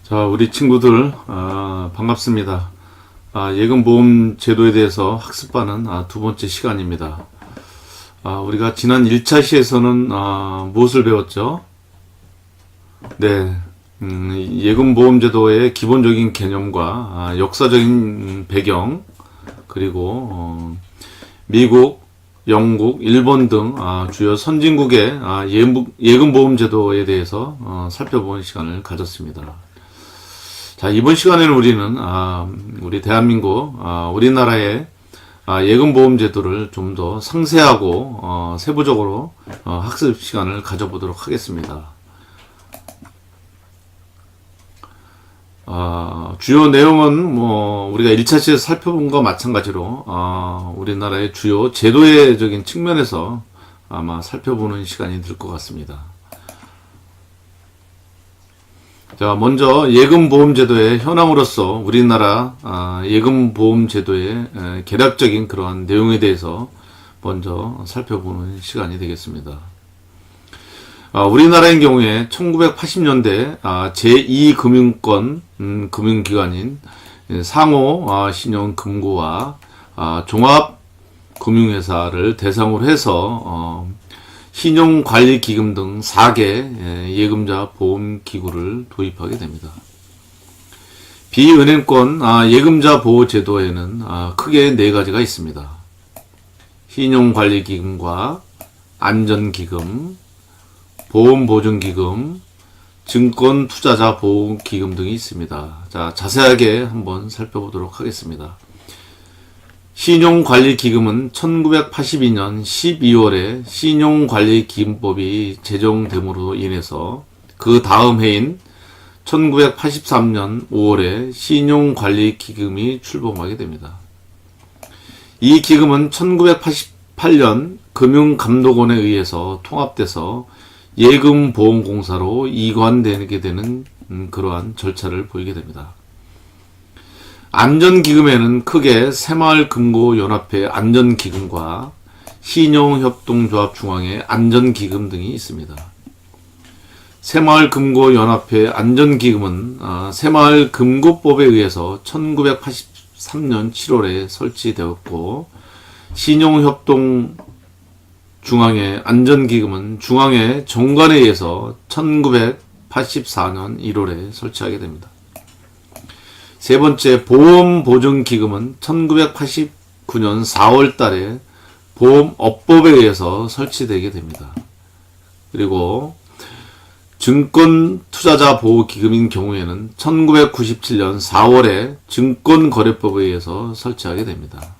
자, 우리 친구들, 반갑습니다. 예금보험 제도에 대해서 학습하는 두 번째 시간입니다. 우리가 지난 1차 시에서는 무엇을 배웠죠? 네, 예금보험 제도의 기본적인 개념과 역사적인 배경, 그리고 미국, 영국, 일본 등 주요 선진국의 예금보험 제도에 대해서 살펴보는 시간을 가졌습니다. 자, 이번 시간에는 우리는 우리 대한민국, 우리나라의 예금보험 제도를 좀 더 상세하고 세부적으로 학습 시간을 가져보도록 하겠습니다. 주요 내용은 우리가 1차 시에서 살펴본 것과 마찬가지로 우리나라의 주요 제도적인 측면에서 아마 살펴보는 시간이 될 것 같습니다. 자, 먼저 예금보험제도의 현황으로서 우리나라 예금보험제도의 개략적인 그러한 내용에 대해서 먼저 살펴보는 시간이 되겠습니다. 우리나라의 경우에 1980년대 제2금융권 금융기관인 상호 신용금고와 종합금융회사를 대상으로 해서 신용관리기금 등 4개 예금자 보험기구를 도입하게 됩니다. 비은행권 예금자 보호제도에는 크게 4가지가 있습니다. 신용관리기금과 안전기금, 보험보증기금, 증권투자자 보호기금 등이 있습니다. 자, 자세하게 한번 살펴보도록 하겠습니다. 신용관리기금은 1982년 12월에 신용관리기금법이 제정됨으로 인해서 그 다음 해인 1983년 5월에 신용관리기금이 출범하게 됩니다. 이 기금은 1988년 금융감독원에 의해서 통합돼서 예금보험공사로 이관되게 되는 그러한 절차를 보이게 됩니다. 안전기금에는 크게 새마을금고연합회 안전기금과 신용협동조합중앙회 안전기금 등이 있습니다. 새마을금고연합회 안전기금은 새마을금고법에 의해서 1983년 7월에 설치되었고, 신용협동중앙회 안전기금은 중앙회 정관에 의해서 1984년 1월에 설치하게 됩니다. 세 번째, 보험보증기금은 1989년 4월 달에 보험업법에 의해서 설치되게 됩니다. 그리고 증권투자자 보호기금인 경우에는 1997년 4월에 증권거래법에 의해서 설치하게 됩니다.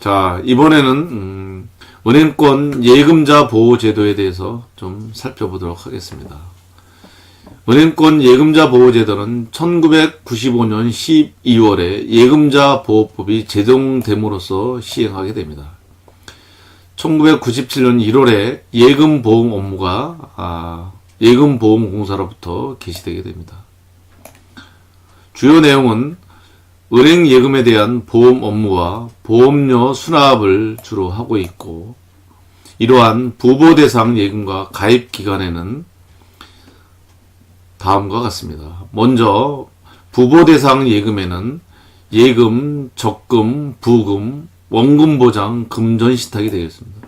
자, 이번에는 은행권 예금자 보호제도에 대해서 좀 살펴보도록 하겠습니다. 은행권 예금자 보호제도는 1995년 12월에 예금자 보호법이 제정됨으로써 시행하게 됩니다. 1997년 1월에 예금보험 업무가 예금보험공사로부터 개시되게 됩니다. 주요 내용은 은행 예금에 대한 보험 업무와 보험료 수납을 주로 하고 있고, 이러한 부보 대상 예금과 가입 기간에는 다음과 같습니다. 먼저 부보 대상 예금에는 예금, 적금, 부금, 원금 보장, 금전 신탁이 되겠습니다.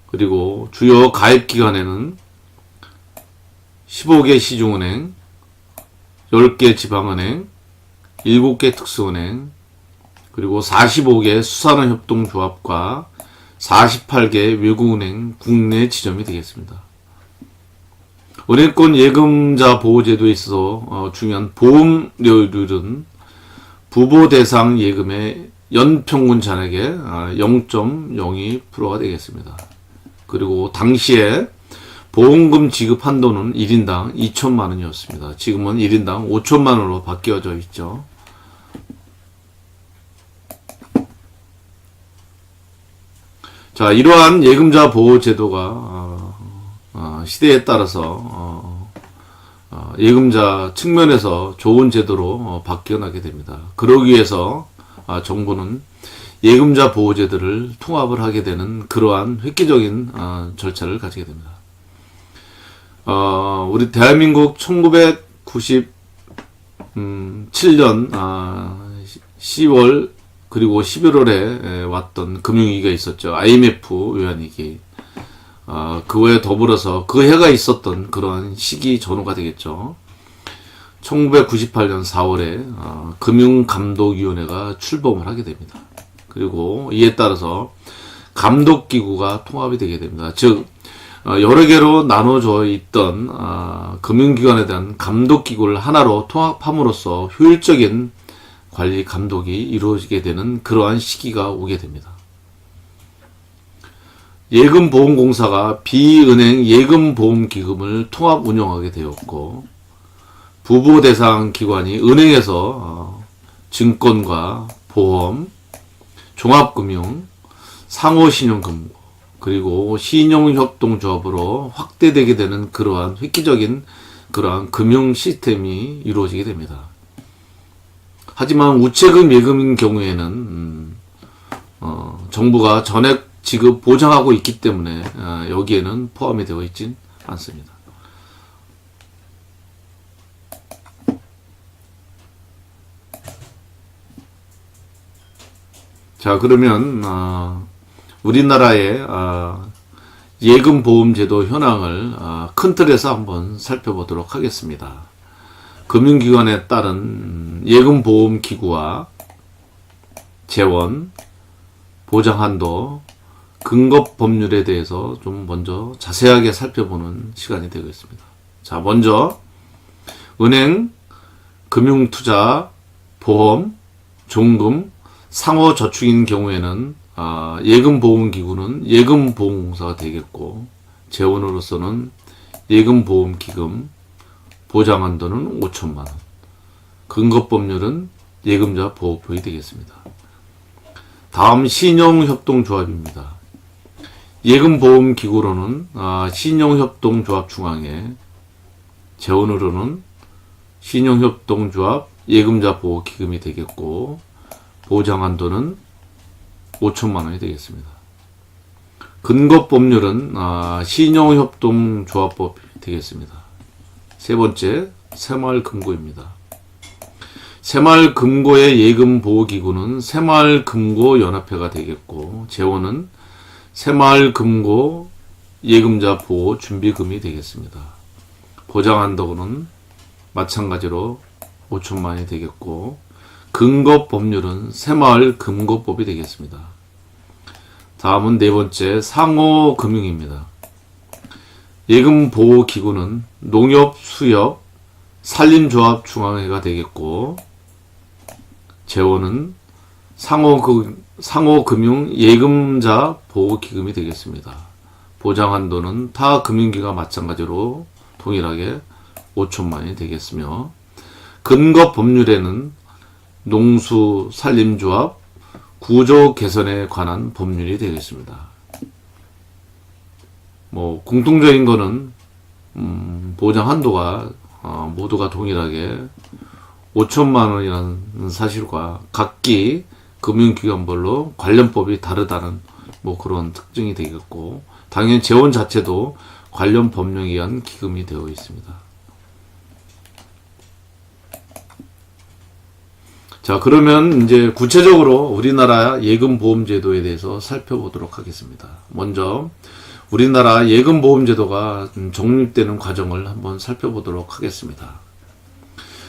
그리고 주요 가입 기간에는 15개 시중은행, 10개 지방은행, 7개 특수은행, 그리고 45개 수산업협동조합과 48개 외국은행 국내 지점이 되겠습니다. 은행권 예금자 보호제도에 있어서 중요한 보험료율은 부보 대상 예금의 연평균 잔액의 0.02%가 되겠습니다. 그리고 당시에 보험금 지급 한도는 1인당 2천만 원이었습니다. 지금은 1인당 5천만 원으로 바뀌어져 있죠. 자, 이러한 예금자 보호제도가 시대에 따라서 예금자 측면에서 좋은 제도로 바뀌어나게 됩니다. 그러기 위해서 정부는 예금자 보호제도를 통합을 하게 되는 그러한 획기적인 절차를 가지게 됩니다. 우리 대한민국 1997년 10월 그리고 11월에 왔던 금융위기가 있었죠. IMF 외환위기. 그거에 더불어서 그 해가 있었던 그러한 시기 전후가 되겠죠. 1998년 4월에 금융감독위원회가 출범을 하게 됩니다. 그리고 이에 따라서 감독기구가 통합이 되게 됩니다. 즉 여러 개로 나눠져 있던 금융기관에 대한 감독기구를 하나로 통합함으로써 효율적인 관리 감독이 이루어지게 되는 그러한 시기가 오게 됩니다. 예금보험공사가 비은행 예금보험기금을 통합 운영하게 되었고, 부부 대상 기관이 은행에서 증권과 보험, 종합금융, 상호신용금고, 그리고 신용협동조합으로 확대되게 되는 그러한 획기적인 그러한 금융 시스템이 이루어지게 됩니다. 하지만 우체금 예금인 경우에는 정부가 전액 지급 보장하고 있기 때문에 여기에는 포함이 되어 있진 않습니다. 자, 그러면 우리나라의 예금보험제도 현황을 큰 틀에서 한번 살펴보도록 하겠습니다. 금융기관에 따른 예금보험기구와 재원, 보장한도, 근거법률에 대해서 좀 먼저 자세하게 살펴보는 시간이 되겠습니다. 자, 먼저 은행, 금융투자, 보험, 종금, 상호저축인 경우에는 예금보험기구는 예금보험공사가 되겠고, 재원으로서는 예금보험기금, 보장한도는 5천만원, 근거법률은 예금자 보호법이 되겠습니다. 다음 신용협동조합입니다. 예금보험기구로는 신용협동조합중앙회, 재원으로는 신용협동조합 예금자 보호기금이 되겠고, 보장한도는 5천만원이 되겠습니다. 근거법률은 신용협동조합법이 되겠습니다. 세 번째, 새마을금고입니다. 새마을금고의 예금보호기구는 새마을금고연합회가 되겠고, 재원은 새마을금고 예금자 보호 준비금이 되겠습니다. 보장한도는 마찬가지로 5천만원이 되겠고, 근거법률은 새마을금고법이 되겠습니다. 다음은 네 번째, 상호금융입니다. 예금보호기구는 농협, 수협, 산림조합중앙회가 되겠고, 재원은 상호금융 예금자 보호기금이 되겠습니다. 보장한도는 타 금융기관 마찬가지로 동일하게 5천만원이 되겠으며, 근거법률에는 농수, 산림조합, 구조 개선에 관한 법률이 되겠습니다. 공통적인 거는 보장 한도가 모두가 동일하게 5천만 원이라는 사실과 각기 금융기관별로 관련법이 다르다는 그런 특징이 되겠고, 당연히 재원 자체도 관련 법령에 의한 기금이 되어 있습니다. 자, 그러면 이제 구체적으로 우리나라 예금보험제도에 대해서 살펴보도록 하겠습니다. 먼저 우리나라 예금보험제도가 정립되는 과정을 한번 살펴보도록 하겠습니다.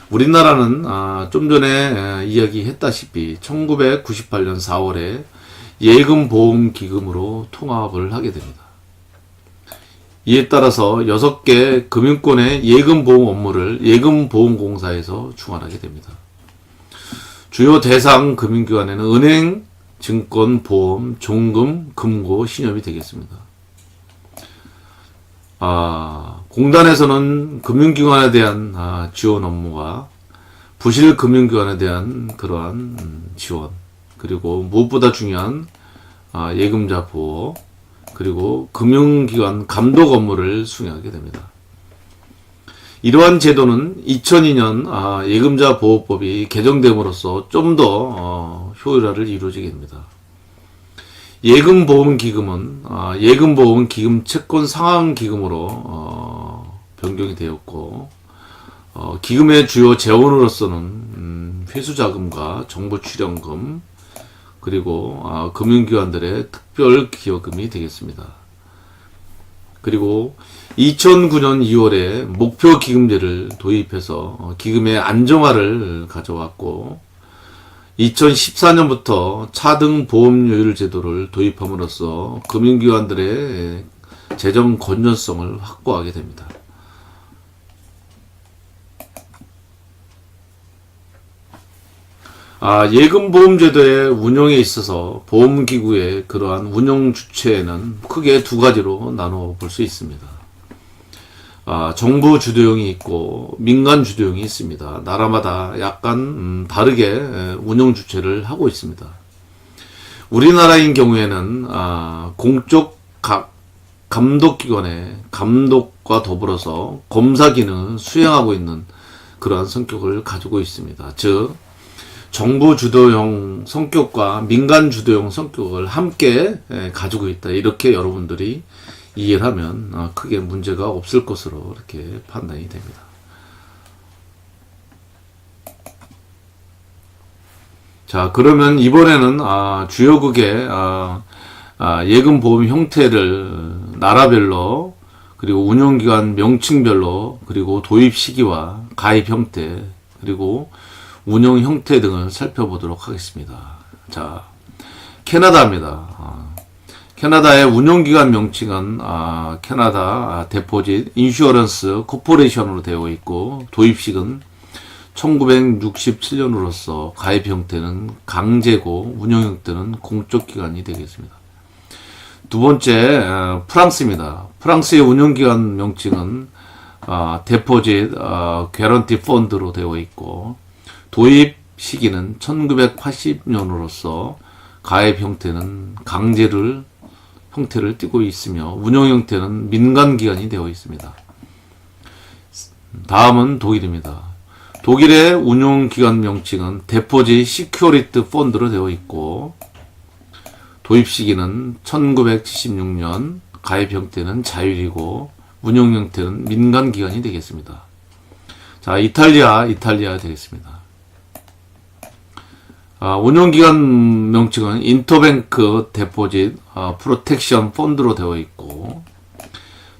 우리나라는 좀 전에 이야기했다시피 1998년 4월에 예금보험기금으로 통합을 하게 됩니다. 이에 따라서 6개 금융권의 예금보험 업무를 예금보험공사에서 중환하게 됩니다. 주요 대상 금융기관에는 은행, 증권, 보험, 종금, 금고, 신협이 되겠습니다. 공단에서는 금융기관에 대한 지원 업무와 부실 금융기관에 대한 그러한 지원, 그리고 무엇보다 중요한 예금자 보호, 그리고 금융기관 감독 업무를 수행하게 됩니다. 이러한 제도는 2002년 예금자 보호법이 개정됨으로써 좀 더 효율화를 이루어지게 됩니다. 예금보험기금은 예금보험기금 채권 상환기금으로 변경이 되었고, 기금의 주요 재원으로서는 회수자금과 정부출연금, 그리고 금융기관들의 특별기여금이 되겠습니다. 그리고 2009년 2월에 목표기금제를 도입해서 기금의 안정화를 가져왔고, 2014년부터 차등 보험료율 제도를 도입함으로써 금융기관들의 재정 건전성을 확보하게 됩니다. 예금보험제도의 운영에 있어서 보험기구의 그러한 운영 주체는 크게 두 가지로 나누어 볼 수 있습니다. 정부 주도형이 있고 민간 주도형이 있습니다. 나라마다 약간 다르게 운영 주체를 하고 있습니다. 우리나라인 경우에는 공적 감독기관의 감독과 더불어서 검사 기능을 수행하고 있는 그러한 성격을 가지고 있습니다. 즉 정부 주도형 성격과 민간 주도형 성격을 함께 가지고 있다. 이렇게 여러분들이 이해를 하면 크게 문제가 없을 것으로 이렇게 판단이 됩니다. 자, 그러면 이번에는 주요국의 예금보험 형태를 나라별로, 그리고 운용기관 명칭별로, 그리고 도입 시기와 가입 형태, 그리고 운영 형태 등을 살펴보도록 하겠습니다. 자, 캐나다입니다. 캐나다의 운영기관 명칭은 캐나다 데포짓 인슈어런스 코퍼레이션으로 되어 있고, 도입식은 1967년으로서 가입 형태는 강제고 운영 형태는 공적기관이 되겠습니다. 두 번째, 프랑스입니다. 프랑스의 운영기관 명칭은 데포짓 개런티 펀드로 되어 있고, 도입 시기는 1980년으로서 가입 형태는 강제를 형태를 띠고 있으며 운영 형태는 민간기관이 되어 있습니다. 다음은 독일입니다. 독일의 운용기관 명칭은 데포지 시큐리트 펀드로 되어 있고, 도입 시기는 1976년, 가입 형태는 자율이고 운영 형태는 민간기관이 되겠습니다. 자, 이탈리아 되겠습니다. 운용기관 명칭은 인터뱅크 데포짓 프로텍션 펀드로 되어 있고,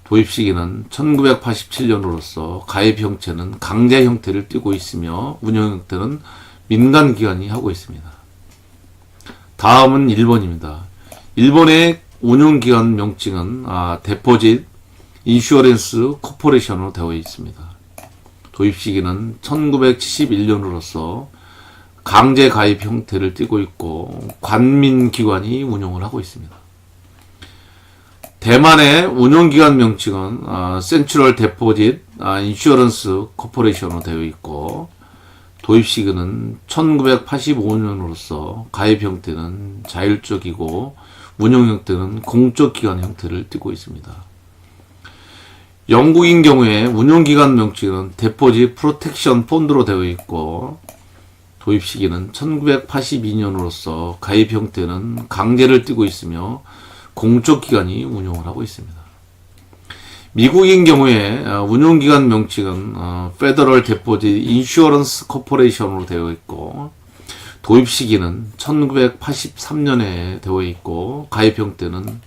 도입 시기는 1987년으로서 가입 형태는 강제 형태를 띠고 있으며 운영 형태는 민간기관이 하고 있습니다. 다음은 일본입니다. 일본의 운용기관 명칭은 데포짓 인슈어런스 코퍼레이션으로 되어 있습니다. 도입 시기는 1971년으로서 강제 가입 형태를 띠고 있고 관민기관이 운영을 하고 있습니다. 대만의 운용기관 명칭은 센트럴 데포짓 인슈어런스 코퍼레이션으로 되어 있고, 도입 시기는 1985년으로서 가입 형태는 자율적이고 운영 형태는 공적기관 형태를 띠고 있습니다. 영국인 경우에 운용기관 명칭은 데포짓 프로텍션 펀드로 되어 있고, 도입 시기는 1982년으로서 가입 형태는 강제를 띠고 있으며 공적기관이 운용을 하고 있습니다. 미국인 경우에 운용기관 명칭은 페더럴 데포짓 인슈어런스 코퍼레이션으로 되어 있고, 도입 시기는 1983년에 되어 있고 가입 형태는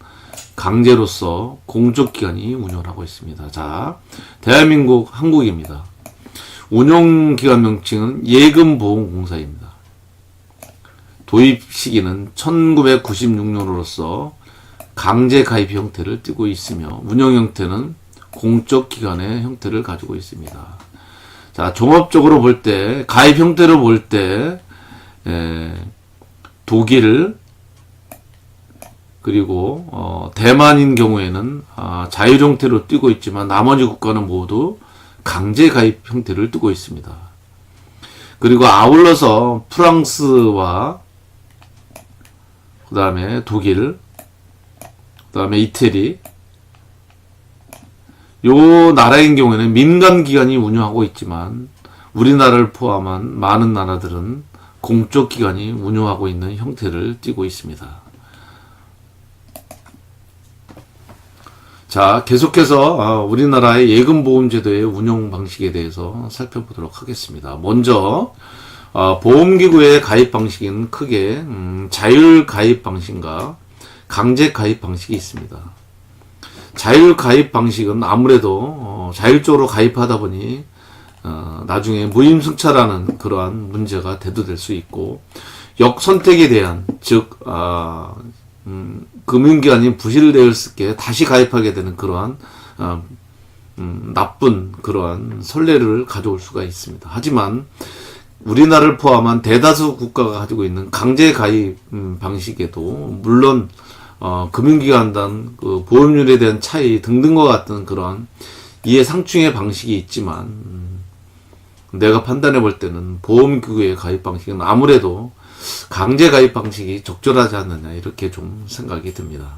강제로서 공적기관이 운영을 하고 있습니다. 자, 대한민국 한국입니다. 운용기관 명칭은 예금보험공사입니다. 도입 시기는 1996년으로서 강제 가입 형태를 띠고 있으며 운영 형태는 공적기관의 형태를 가지고 있습니다. 자, 종합적으로 볼 때, 가입 형태를 볼 때, 독일, 그리고 대만인 경우에는 자율 형태로 띠고 있지만 나머지 국가는 모두 강제 가입 형태를 띠고 있습니다. 그리고 아울러서 프랑스와 그 다음에 독일, 그 다음에 이태리, 요 나라인 경우에는 민간기관이 운영하고 있지만 우리나라를 포함한 많은 나라들은 공적기관이 운영하고 있는 형태를 띠고 있습니다. 자, 계속해서 우리나라의 예금보험제도의 운용 방식에 대해서 살펴보도록 하겠습니다. 먼저 보험기구의 가입 방식은 크게 자율 가입 방식과 강제 가입 방식이 있습니다. 자율 가입 방식은 아무래도 자율적으로 가입하다 보니 나중에 무임승차라는 그러한 문제가 대두될 수 있고, 역선택에 대한, 즉 금융기관이 부실되었을 때 다시 가입하게 되는 그러한 나쁜 그러한 선례를 가져올 수가 있습니다. 하지만 우리나라를 포함한 대다수 국가가 가지고 있는 강제 가입 방식에도 물론 금융기관 단 그 보험료에 대한 차이 등등과 같은 그러한 이해상충의 방식이 있지만, 내가 판단해 볼 때는 보험기구의 가입 방식은 아무래도 강제 가입 방식이 적절하지 않느냐, 이렇게 좀 생각이 듭니다.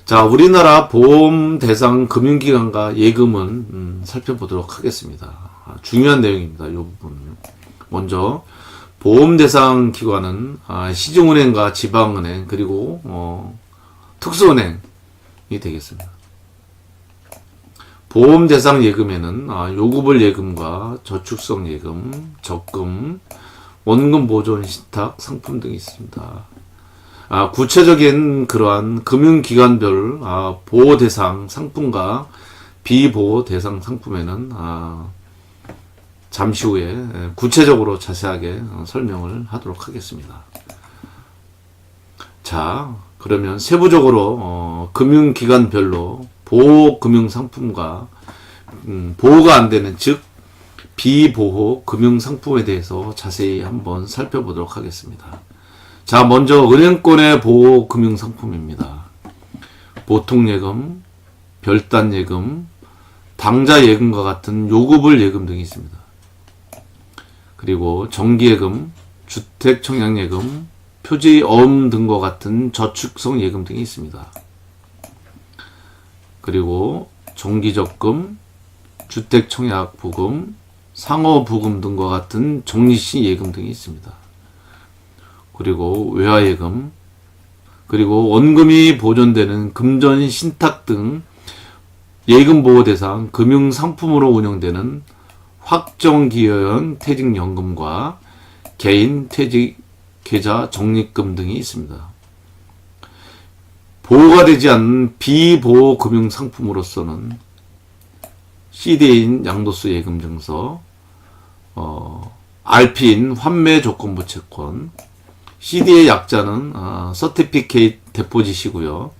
자, 우리나라 보험 대상 금융기관과 예금은 살펴보도록 하겠습니다. 중요한 내용입니다. 이 부분은. 먼저 보험 대상 기관은 시중은행과 지방은행, 그리고 특수은행이 되겠습니다. 보험 대상 예금에는 요구불 예금과 저축성 예금, 적금, 원금 보존 신탁 상품 등이 있습니다. 구체적인 그러한 금융기관별 보호 대상 상품과 비보호 대상 상품에는 잠시 후에 구체적으로 자세하게 설명을 하도록 하겠습니다. 자, 그러면 세부적으로 금융기관별로 보호 금융상품과 보호가 안 되는, 즉 비보호 금융상품에 대해서 자세히 한번 살펴보도록 하겠습니다. 자, 먼저 은행권의 보호 금융상품입니다. 보통예금, 별단예금, 당자예금과 같은 요구불 예금 등이 있습니다. 그리고 정기예금, 주택청약예금, 표지어음 등과 같은 저축성 예금 등이 있습니다. 그리고 정기적금, 주택청약부금, 상호부금 등과 같은 적립식 예금 등이 있습니다. 그리고 외화예금, 그리고 원금이 보존되는 금전 신탁 등 예금보호 대상 금융상품으로 운영되는 확정기여형 퇴직연금과 개인 퇴직계좌 적립금 등이 있습니다. 보호가 되지 않는 비보호 금융상품으로서는 CD인 양도세 예금증서, RP인 환매조건부 채권, CD의 약자는 Certificate Deposit이고요.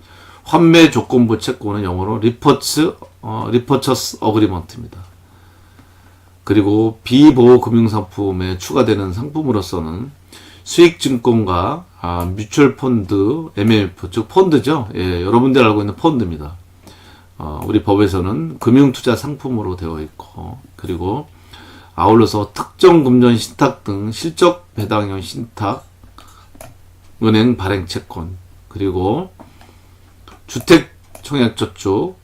환매조건부 채권은 영어로 Repurchase Agreement입니다. 그리고 비보호 금융상품에 추가되는 상품으로서는 수익증권과 뮤추얼펀드, MMF, 즉 펀드죠. 예, 여러분들 알고 있는 펀드입니다. 우리 법에서는 금융투자 상품으로 되어 있고, 그리고 아울러서 특정 금전 신탁 등 실적 배당형 신탁, 은행 발행 채권, 그리고 주택청약저축,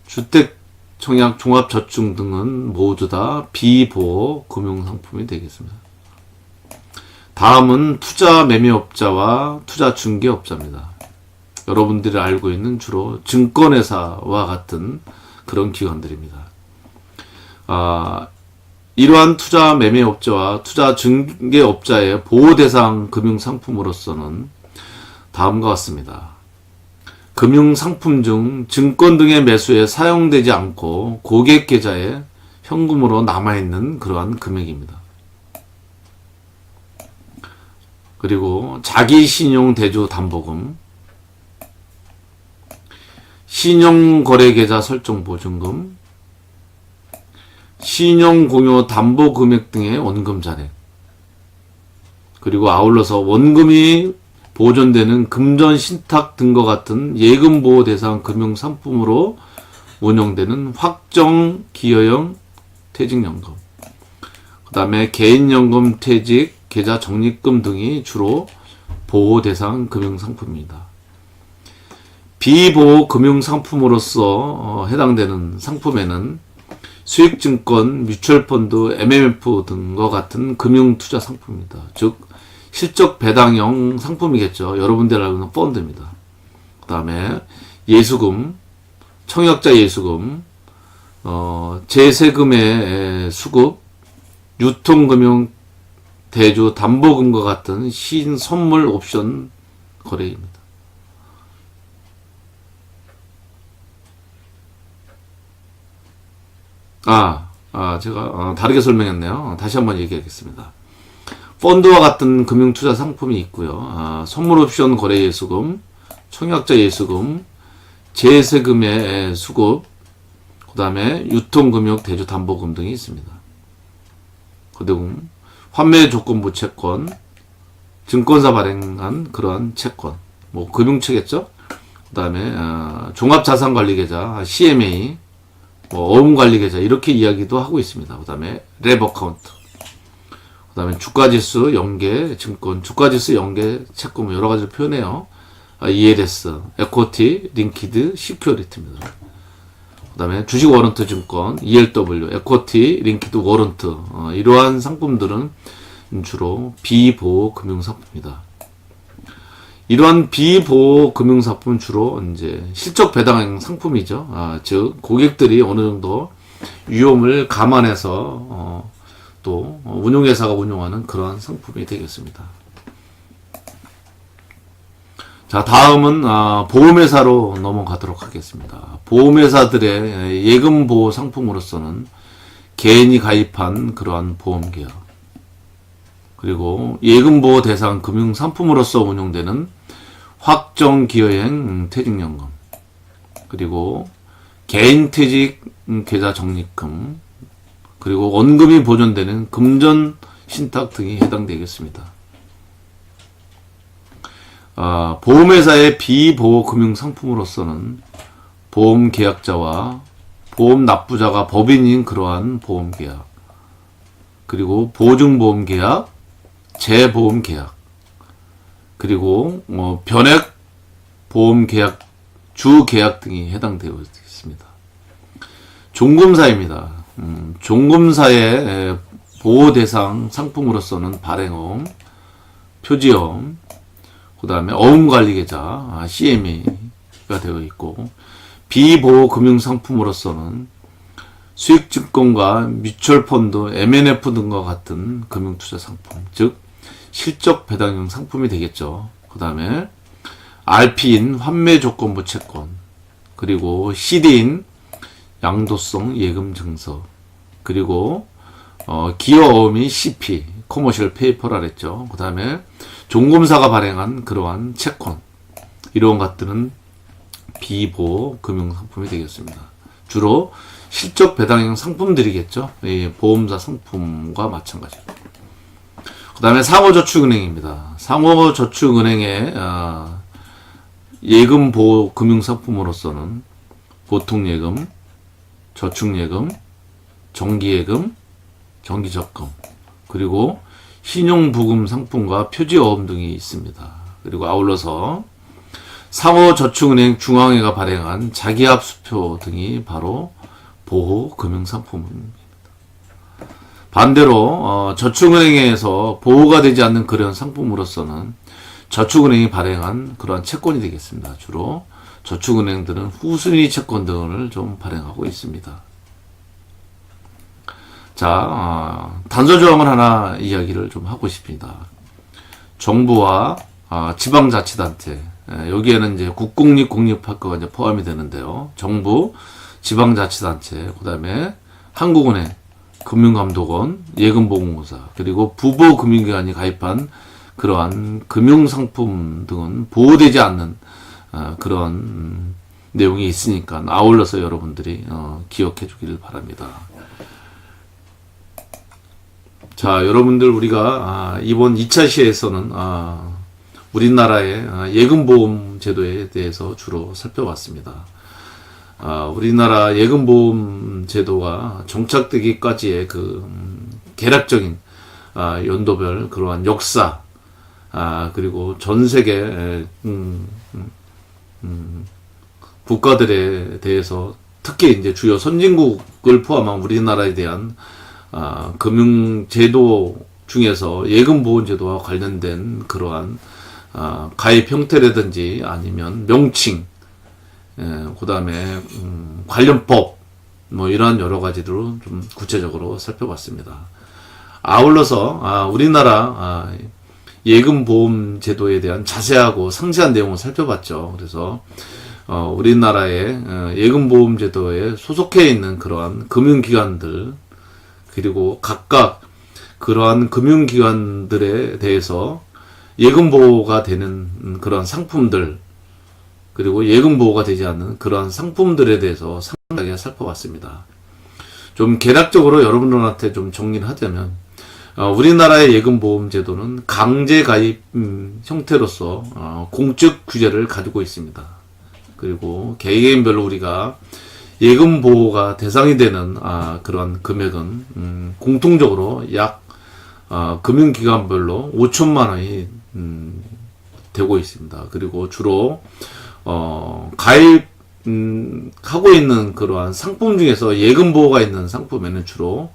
주택청약 종합저축 등은 모두 다 비보호 금융상품이 되겠습니다. 다음은 투자 매매업자와 투자 중개업자입니다. 여러분들이 알고 있는 주로 증권회사와 같은 그런 기관들입니다. 이러한 투자 매매업자와 투자 중개업자의 보호대상 금융상품으로서는 다음과 같습니다. 금융상품 중 증권 등의 매수에 사용되지 않고 고객 계좌에 현금으로 남아있는 그러한 금액입니다. 그리고 자기신용대주담보금, 신용거래계좌 설정보증금, 신용공여담보금액 등의 원금잔액, 그리고 아울러서 원금이 보존되는 금전신탁 등과 같은 예금보호 대상 금융상품으로 운영되는 확정기여형 퇴직연금, 그 다음에 개인연금 퇴직, 계좌 적립금 등이 주로 보호 대상 금융상품입니다. 비보호 금융상품으로서 해당되는 상품에는 수익증권, 뮤추얼펀드, MMF 등과 같은 금융투자 상품입니다. 즉 실적 배당형 상품이겠죠. 여러분들 알고 있는 펀드입니다. 그 다음에 예수금, 청약자 예수금, 제세금의 수급, 유통금융 대주 담보금과 같은 신선물 옵션 거래입니다. 제가 다르게 설명했네요. 다시 한번 얘기하겠습니다. 펀드와 같은 금융투자 상품이 있고요. 선물 옵션 거래 예수금, 청약자 예수금, 제세금의 수급, 그 다음에 유통금융 대주 담보금 등이 있습니다. 그리고 환매 조건부 채권, 증권사 발행한 그러한 채권, 뭐 금융채겠죠. 그 다음에 종합자산관리계좌, CMA, 뭐 어음관리계좌 이렇게 이야기도 하고 있습니다. 그 다음에 랩 어카운트, 그 다음에 주가지수 연계 증권, 주가지수 연계 채권 뭐 여러 가지를 표현해요. ELS, 에코티, 링키드, 시큐리티입니다. 그 다음에 주식 워런트 증권, ELW, 에코티, 링키드 워런트, 이러한 상품들은 주로 비보호 금융상품이다. 이러한 비보호 금융상품은 주로 이제 실적 배당 상품이죠. 즉, 고객들이 어느 정도 위험을 감안해서, 또, 운용회사가 운용하는 그러한 상품이 되겠습니다. 자, 다음은 보험회사로 넘어가도록 하겠습니다. 보험회사들의 예금보호 상품으로서는 개인이 가입한 그러한 보험계약, 그리고 예금보호 대상 금융상품으로서 운용되는 확정기여행 퇴직연금, 그리고 개인퇴직 계좌 적립금, 그리고 원금이 보존되는 금전신탁 등이 해당되겠습니다. 보험회사의 비보호 금융상품으로서는 보험계약자와 보험납부자가 법인인 그러한 보험계약, 그리고 보증보험계약, 재보험계약, 그리고 변액보험계약, 주계약 등이 해당되어 있습니다. 종금사입니다. 종금사의 보호대상 상품으로서는 발행어음, 표지어음, 그 다음에 어음관리계좌, CMA가 되어 있고, 비보호 금융상품으로서는 수익증권과 뮤추얼펀드, M&F 등과 같은 금융투자 상품, 즉 실적 배당형 상품이 되겠죠. 그 다음에 RP인 환매조건부 채권, 그리고 CD인 양도성 예금증서, 그리고 기여어음이 CP, 커머셜 페이퍼라 그랬죠. 그 다음에 종금사가 발행한 그러한 채권, 이런 것들은 비보호 금융상품이 되겠습니다. 주로 실적 배당형 상품들이겠죠. 보험사 상품과 마찬가지로. 그 다음에 상호저축은행입니다. 상호저축은행의 예금보호 금융상품으로서는 보통예금, 저축예금, 정기예금, 정기적금, 그리고 신용부금 상품과 표지어음 등이 있습니다. 그리고 아울러서 상호저축은행 중앙회가 발행한 자기합수표 등이 바로 보호 금융상품입니다. 반대로 저축은행에서 보호가 되지 않는 그런 상품으로서는 저축은행이 발행한 그러한 채권이 되겠습니다. 주로 저축은행들은 후순위 채권 등을 좀 발행하고 있습니다. 자, 단서조항을 하나 이야기를 좀 하고 싶습니다. 정부와 지방자치단체, 여기에는 이제 국공립, 공립학교가 이제 포함이 되는데요. 정부, 지방자치단체, 그 다음에 한국은행, 금융감독원, 예금보험공사, 그리고 부보금융기관이 가입한 그러한 금융상품 등은 보호되지 않는 그런 내용이 있으니까 아울러서 여러분들이 기억해 주기를 바랍니다. 자, 여러분들 우리가 이번 2차 시에서는 우리나라의 예금보험 제도에 대해서 주로 살펴봤습니다. 우리나라 예금보험 제도가 정착되기까지의 그 개략적인 연도별 그러한 역사, 그리고 전 세계 국가들에 대해서 특히 이제 주요 선진국을 포함한 우리나라에 대한 금융제도 중에서 예금보험제도와 관련된 그러한 가입 형태라든지 아니면 명칭, 그 다음에 관련법 뭐 이러한 여러 가지로 좀 구체적으로 살펴봤습니다. 아울러서 우리나라 예금보험 제도에 대한 자세하고 상세한 내용을 살펴봤죠. 그래서 우리나라의 예금보험 제도에 소속해 있는 그러한 금융기관들, 그리고 각각 그러한 금융기관들에 대해서 예금보호가 되는 그러한 상품들, 그리고 예금보호가 되지 않는 그러한 상품들에 대해서 상세하게 살펴봤습니다. 좀 개략적으로 여러분들한테 좀 정리를 하자면, 우리나라의 예금보험 제도는 강제가입 형태로서 공적 규제를 가지고 있습니다. 그리고 개개인별로 우리가 예금보호가 대상이 되는 그런 금액은 공통적으로 약 금융기관별로 5천만 원이 되고 있습니다. 그리고 주로 가입 하고 있는 그러한 상품 중에서 예금보호가 있는 상품에는 주로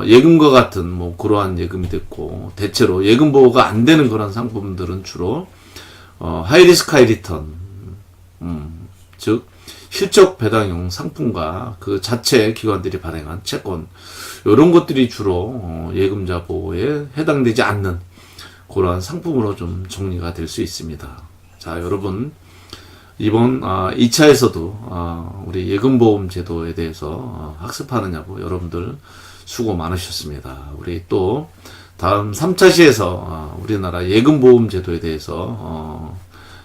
예금과 같은 뭐 그러한 예금이 됐고, 대체로 예금보호가 안 되는 그런 상품들은 주로 하이리스크 하이리턴, 즉 실적 배당형 상품과 그 자체 기관들이 발행한 채권, 이런 것들이 주로 예금자 보호에 해당되지 않는 그러한 상품으로 좀 정리가 될 수 있습니다. 자, 여러분, 이번 2차에서도 우리 예금보험 제도에 대해서 학습하느냐고 여러분들 수고 많으셨습니다. 우리 또 다음 3차 시에서 우리나라 예금보험 제도에 대해서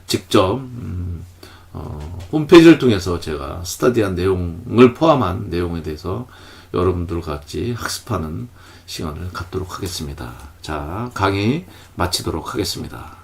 직접 홈페이지를 통해서 제가 스터디한 내용을 포함한 내용에 대해서 여러분들과 같이 학습하는 시간을 갖도록 하겠습니다. 자, 강의 마치도록 하겠습니다.